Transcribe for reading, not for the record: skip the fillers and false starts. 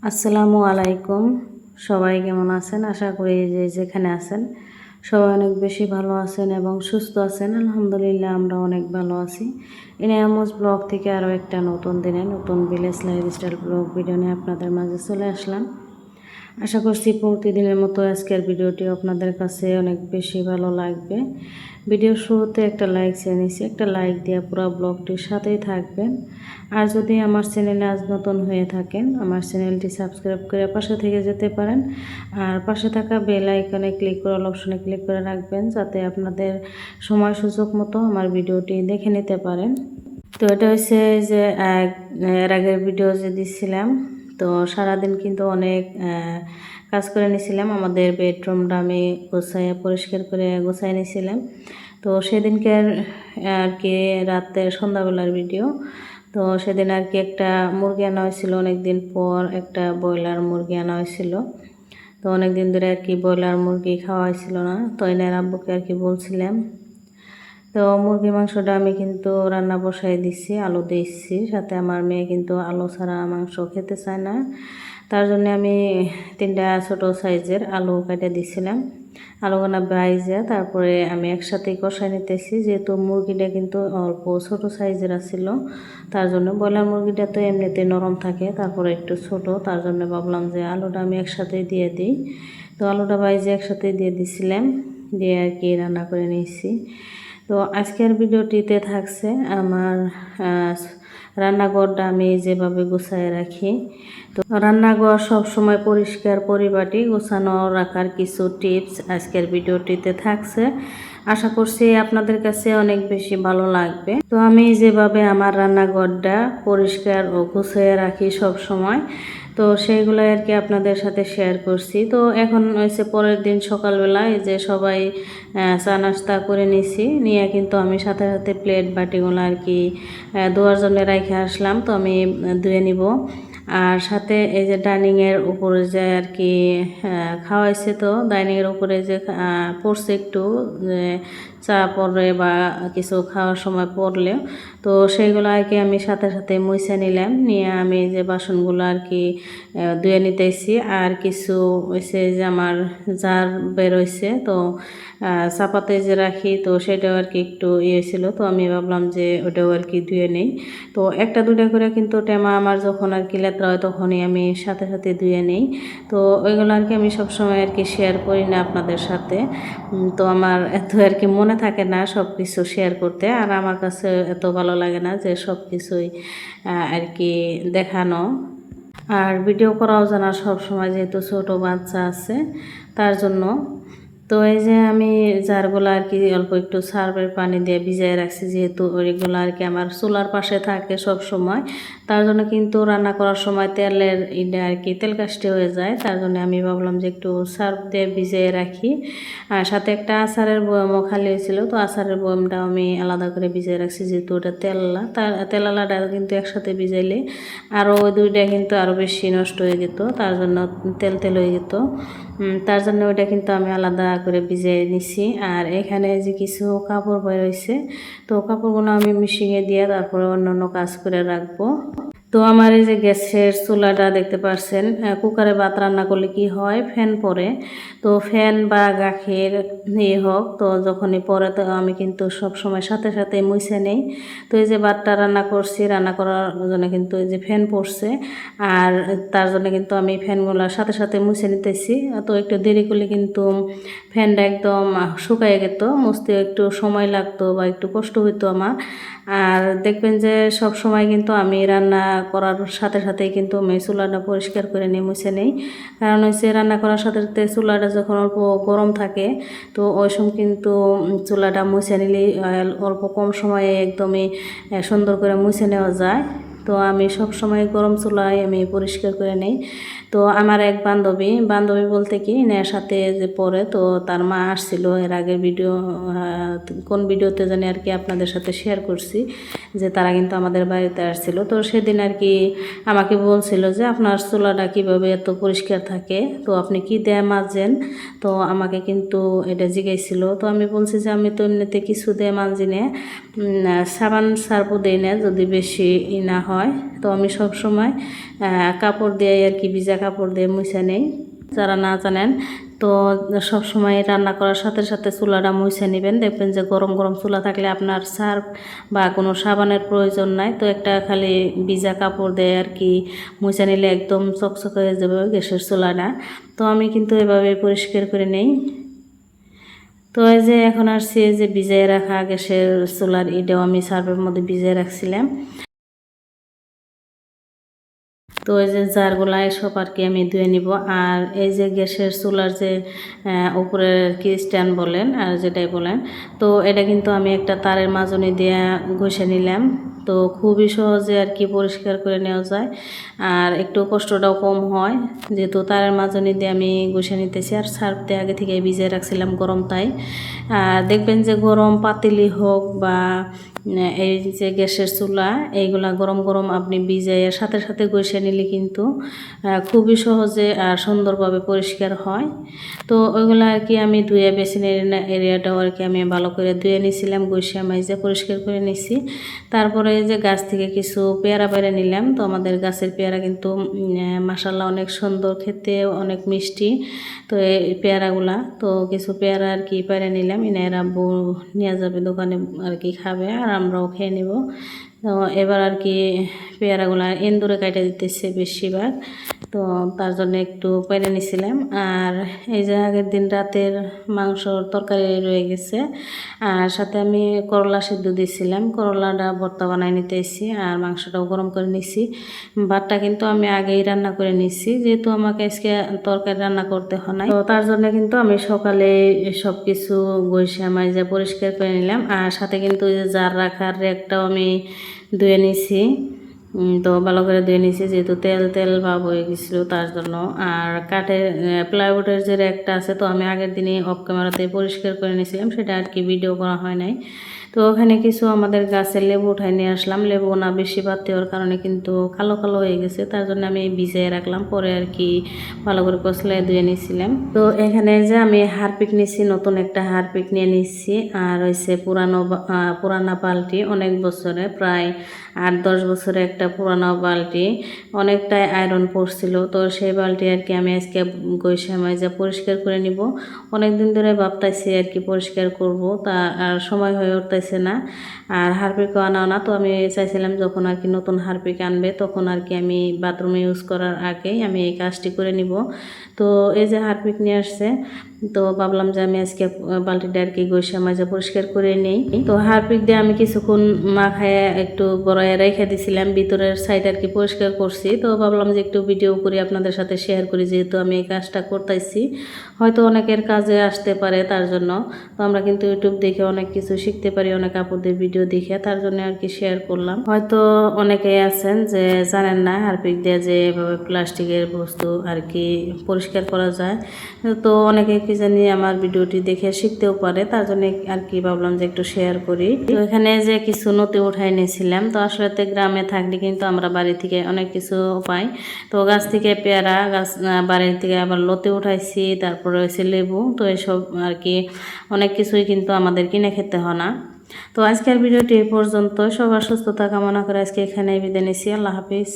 আসসালামু আলাইকুম। সবাই কেমন আছেন? আশা করি যে যেখানে আছেন সবাই অনেক বেশি ভালো আছেন এবং সুস্থ আছেন। আলহামদুলিল্লাহ আমরা অনেক ভালো আছি। ইনায়ামুজ ব্লগ থেকে আরও একটা নতুন দিনে নতুন ভিলেজ লাইফস্টাইল ব্লগ ভিডিও নিয়ে আপনাদের মাঝে চলে আসলাম। আশা করছি প্রতিদিনের মতো আজকের ভিডিওটি আপনাদের কাছে অনেক বেশি ভালো লাগবে। ভিডিওর শুরুতে একটা লাইক চেয়ে নিচ্ছি, একটা লাইক দিয়ে পুরো ব্লগটির সাথেই থাকবেন। আর যদি আমার চ্যানেলে আজ নতুন হয়ে থাকেন আমার চ্যানেলটি সাবস্ক্রাইব করে পাশে থেকে যেতে পারেন। আর পাশে থাকা বেল আইকনে ক্লিক করে অল অপশনে ক্লিক করে রাখবেন, যাতে আপনাদের সময় সুযোগ মতো আমার ভিডিওটি দেখে নিতে পারেন। তো এটা হচ্ছে যে এর আগের ভিডিও যে দিচ্ছিলাম, তো সারাদিন কিন্তু অনেক কাজ করে নিয়েছিলাম। আমাদের বেডরুমটা আমি পরিষ্কার করে গোছায় নিয়েছিলাম। তো সেদিনকার আর কি রাতের সন্ধ্যাবেলার ভিডিও। তো সেদিন আর কি একটা মুরগি আনা হয়েছিল, অনেক দিন পর একটা ব্রয়লার মুরগি আনা হয়েছিল। তো অনেক দিন ধরে আর কি ব্রয়লার মুরগি খাওয়া হয়েছিল না, তো এনার আব্বুকে আর কি বলছিলাম। তো মুরগি মাংসটা আমি কিন্তু রান্না বসাই দিচ্ছি, আলু দিচ্ছি। সাথে আমার মেয়ে কিন্তু আলু ছাড়া মাংস খেতে চায় না, তার জন্য আমি 3টা ছোটো সাইজের আলু কেটে দিছিলাম। আলুগুলো বাইজে তারপরে আমি একসাথেই কষাই নিতেছি, যেহেতু মুরগিটা কিন্তু অল্প ছোটো সাইজের আছিল। তার জন্য ব্রয়লার মুরগিটা তো এমনিতে নরম থাকে, তারপরে একটু ছোট, তার জন্য ভাবলাম যে আলুটা আমি একসাথেই দিয়ে দিই। তো আলুটা বাইজে একসাথেই দিয়ে দিছিলাম, দিয়ে আর কি রান্না করে নিয়েছি। তো আজকের ভিডিওটিতে থাকছে আমার রান্নাঘরটা আমি যেভাবে গুছায় রাখি। তো রান্নাঘর সব সময় পরিষ্কার পরিপাটি গোছানো রাখার কিছু টিপস আজকের ভিডিওটিতে থাকছে। আশা করছি আপনাদের কাছে অনেক বেশি ভালো লাগবে। তো আমি যেভাবে আমার রান্নাঘরটা পরিষ্কার ও গুছিয়ে রাখি সব সময়, তো সেইগুলো আর কি আপনাদের সাথে শেয়ার করছি। তো এখন হয়েছে পরের দিন সকালবেলা, এই যে সবাই চা নাস্তা করে নিছি, নিয়ে কিন্তু আমি সাথে সাথে প্লেট বাটিগুলো আর কি ধোয়ার জন্য রেখে আসলাম। তো আমি ধুয়ে নিব। আর সাথে এই যে ডাইনিংয়ের উপরে যে আর কি খাওয়াইছে, তো ডাইনিংয়ের উপরে যে পড়ছে একটু চা পড়লে বা কিছু খাওয়ার সময় পড়লে, তো সেইগুলো আর কি আমি সাথে সাথে মুছে নিলাম। নিয়ে আমি যে বাসনগুলো আর কি ধুয়ে নিতেছি। আর কিছু হয়েছে যে আমার জার বেরোইছে, তো চাপাতে যে রাখি, তো সেটাও আর কি একটু ছিল। তো আমি ভাবলাম যে ওটাও আর কি ধুয়ে নেই। তো একটা দুটা করে কিন্তু টেমা আমার যখন আর কি লেত্রা হয় তখনই আমি সাথে সাথে ধুয়ে নেই। তো ওইগুলো আর কি আমি সবসময় আর কি শেয়ার করি না আপনাদের সাথে। তো আমার এত আর কি মনে থাকে না সব কিছু শেয়ার করতে, আর আমার কাছে এত ভালো লাগে না যে সব কিছুই আর কি দেখানো আর ভিডিও করাও জানা সব সময়, যেহেতু ছোটো বাচ্চা আছে তার জন্য। তো এই যে আমি জারগুলো আর কি অল্প একটু সার্ফের পানি দিয়ে ভিজিয়ে রাখছি, যেহেতু ওইগুলো আর কি আমার চুলার পাশে থাকে সব সময়। তার জন্য কিন্তু রান্না করার সময় তেলের এটা আর কি তেল কাস্টে হয়ে যায়, তার জন্য আমি ভাবলাম যে একটু সার্ফ দিয়ে ভিজিয়ে রাখি। আর সাথে একটা আচারের বয়ামও খালি হয়েছিল, তো আচারের বয়ামটাও আমি আলাদা করে ভিজিয়ে রাখছি, যেহেতু ওটা তেললা, তার তেলালাটা কিন্তু একসাথে ভিজাইলে আরও ওই দুইটা কিন্তু আরও বেশি নষ্ট হয়ে যেত, তার জন্য তেল তেল হয়ে যেত। তার জন্য ওইটা কিন্তু আমি আলাদা করে ভিজিয়ে নিছি। আর এখানে যে কিছু কাপড় বের হয়েছে, তো কাপড়গুলো আমি মেশিনে দিয়ে তারপরে অন্যান্য কাজ করে রাখবো। তো আমার এই যে গ্যাসের চুলাটা দেখতে পাচ্ছেন, কুকারে ভাত রান্না করলে কি হয়, ফ্যান পরে। তো ফ্যান বা গাখের হোক, তো যখনই পরে তো আমি কিন্তু সব সময় সাথে সাথে মুছে নেই। তো এই যে ভাতটা রান্না করছি, রান্না করার জন্য কিন্তু এই যে ফ্যান পড়ছে, আর তার জন্য কিন্তু আমি ফ্যানগুলোর সাথে সাথে মুছে নিতেছি। তো একটু দেরি করলে কিন্তু ফ্যানটা একদম শুকায় যেত, মুছতে একটু সময় লাগতো বা একটু কষ্ট হইতো আমার। আর দেখবেন যে সব সময় কিন্তু আমি রান্না করার সাথে সাথেই কিন্তু আমি চুলাটা পরিষ্কার করে নিয়ে মুছে নেই। কারণ হচ্ছে রান্না করার সাথে সাথে চুলাটা যখন অল্প গরম থাকে, তো ওই সময় কিন্তু চুলাটা মুছে নিলে অল্প কম সময়ে একদমই সুন্দর করে মুছে নেওয়া যায়। তো আমি সব সময় গরম চুলায় আমি পরিষ্কার করে নেই। তো আমার এক বান্ধবী বলতে কি এর সাথে যে পরে, তো তার মা আসছিল এর আগের ভিডিও, কোন ভিডিওতে জানি আর কি আপনাদের সাথে শেয়ার করছি, যে তারা কিন্তু আমাদের বাড়িতে আসছিল। তো সেদিন আর কি আমাকে বলছিল যে আপনার চুলাটা কীভাবে এত পরিষ্কার থাকে, তো আপনি কি দেয়া মাজেন। তো আমাকে কিন্তু এটা জিজ্ঞাসছিল। তো আমি বলছি যে আমি তো এমনিতে কিছু দিয়ে মানজি না, সাবান সার্ফও দিই না যদি বেশি না হয়। তো আমি সব সময় কাপড় দিয়ে আর কি ভিজা কাপড় দিয়ে মুছে নেই। যারা না জানেন তো সব সময় রান্না করার সাথে সাথে চুলাটা মুছে নেবেন। দেখবেন যে গরম গরম চুলা থাকলে আপনার সার্ফ বা কোনো সাবানের প্রয়োজন নাই। তো একটা খালি ভিজা কাপড় দিয়ে আর কি মুছে নিলে একদম চকচকে হয়ে যাবে গ্যাসের চুলাটা। তো আমি কিন্তু এভাবে পরিষ্কার করে নেই। তো এই যে এখন আসছি যে ভিজিয়ে রাখা গ্যাসের চুলার এটাও আমি সার্ফের মধ্যে ভিজিয়ে রাখছিলাম। তো এই যে জারগুলা সব আর কি আমি ধুয়ে নিব। আর এই যে গ্যাসের চুলার যে উপরের কি স্ট্যান্ড বলেন আর যেটাই বলেন, তো এটা কিন্তু আমি একটা তারের মাজনি দিয়ে ঘষে নিলাম। তো খুবই সহজে আর কি পরিষ্কার করে নেওয়া যায়, আর একটু কষ্টটাও কম হয় যেহেতু তারের মাজনি দিয়ে আমি ঘষে নিতেছি। আর সার্ফ দিয়ে আগে থেকে ভিজিয়ে রাখছিলাম গরম তাই। আর দেখবেন যে গরম পাতিলি হোক বা এই যে গ্যাসের চুলা, এইগুলা গরম গরম আপনি ভিজাইয়ে সাথে সাথে ঘষে নিলে কিন্তু খুবই সহজে আর সুন্দরভাবে পরিষ্কার হয়। তো ওইগুলো আর কি আমি ধুয়ে বেসিনের এরিয়াটাও আর কি আমি ভালো করে ধুয়ে নিয়েছিলাম, ঘষে মাইজে পরিষ্কার করে নিছি। তারপরে এই যে গাছ থেকে কিছু পেয়ারা পেরে নিলাম। তো আমাদের গাছের পেয়ারা কিন্তু মাশাআল্লাহ অনেক সুন্দর, খেতে অনেক মিষ্টি। তো এই পেয়ারাগুলা তো কিছু পেয়ারা আর কি পেরে নিলাম, এনার আব্বু নিয়ে যাবে দোকানে আর কি খাবে, আর আমরাও খেয়ে নেব। তো এবার আর কি পেয়ারাগুলা এন্দুরে কাটে দিতেছে বেশিরভাগ, তো তার জন্য একটু পেরে নিছিলাম। আর এই যে আগের দিন রাতের মাংসর তরকারি রয়ে গেছে, আর সাথে আমি করলা সিদ্ধ দিয়েছিলাম, করলাটা ভর্তা বানাই নিতেছি আর মাংসটাও গরম করে নিছি। ভাতটা কিন্তু আমি আগেই রান্না করে নিছি, যেহেতু আমাকে আজকে তরকারি রান্না করতে হয় না, তো তার জন্য কিন্তু আমি সকালে সব কিছু ঘষে মাইজা পরিষ্কার করে নিলাম। আর সাথে কিন্তু ওই যে জার রাখার রেকটাও আমি ধুয়ে নিছি। তো ভালো করে ধুয়ে নিছি যেহেতু তেল তেল ভাব হয়ে গেছিলো তার জন্য। আর কাঠের প্লাইউডের যে র্যাকটা আছে, তো আমি আগের দিনই অফ ক্যামেরাতে পরিষ্কার করে নিয়েছিলাম, সেটা আর কি ভিডিও করা হয় নাই। তো ওখানে কিছু আমাদের গাছের লেবু উঠাই নিয়ে আসলাম। লেবু না বেশি পাতে হওয়ার কারণে কিন্তু কালো কালো হয়ে গেছে, তার জন্য আমি ভিজিয়ে রাখলাম, পরে আর কি ভালো করে কচলায় ধুয়ে নিয়েছিলাম। তো এখানে যে আমি হারপিক নিছি, নতুন একটা হারপিক নিয়ে নিচ্ছি। আর হয়েছে পুরানা বালতি, অনেক বছরে প্রায় 8-10 বছরে একটা পুরানো বালতি, অনেকটাই আয়রন পড়ছিল। তো সেই বালতি আর কি আমি আজকে ঘষে মাইজা পরিষ্কার করে নিব। অনেক দিন ধরে ভাবতেছি আর কি পরিষ্কার করব, তা আর সময় হয়ে উঠতেছে না। আর হারপিকও আনা না, তো আমি চাইছিলাম যখন আর কি নতুন হারপিক আনবে তখন আর কি আমি বাথরুমে ইউজ করার আগেই আমি এই কাজটি করে নিব। তো এই যে হারপিক নিয়ে আসছে, তো ভাবলাম যে আমি আজকে বালতিটা আর কি ঘষে মাঝে পরিষ্কার করে নেই। তো হারপিক দিয়ে আমি কিছুক্ষণ মাখায় একটু গড়াইয়ে রেখে দিছিলাম, ভিতরের সাইড আর কি পরিষ্কার করছি। তো ভাবলাম যে একটু ভিডিও করি আপনাদের সাথে শেয়ার করি, যেহেতু আমি এই কাজটা করতেছি, হয়তো অনেকের কাজে আসতে পারে তার জন্য। তো আমরা কিন্তু ইউটিউব দেখে অনেক কিছু শিখতে পারি, অনেক আপুদের ভিডিও দেখে, তার জন্য আর কি শেয়ার করলাম। হয়তো অনেকেই আছেন যে জানেন না হারপিক দিয়ে যে এভাবে প্লাস্টিকের বস্তু আর কি পরিষ্কার করা যায়। তো অনেকে কি জানি আমার ভিডিওটি দেখে শিখতেও পারে, তার জন্য আর কি ভাবলাম যে একটু শেয়ার করি। তো এখানে যে কিছু নতি উঠাই নিয়েছিলাম, তো আসলে গ্রামে থাকলে কিন্তু আমরা বাড়ি থেকে অনেক কিছু পাই। তো গাছ থেকে পেয়ারা গাছ, বাড়ি থেকে আবার লতি উঠাইছি, তারপরে হয়েছে লেবু। তো এসব আর কি অনেক কিছুই কিন্তু আমাদের কিনে খেতে হয় না। তো আজকের ভিডিওটি এই পর্যন্ত। সবার সুস্থতা কামনা করে আজকে এখানেই বিদায় নিচ্ছি। আল্লাহ হাফিজ।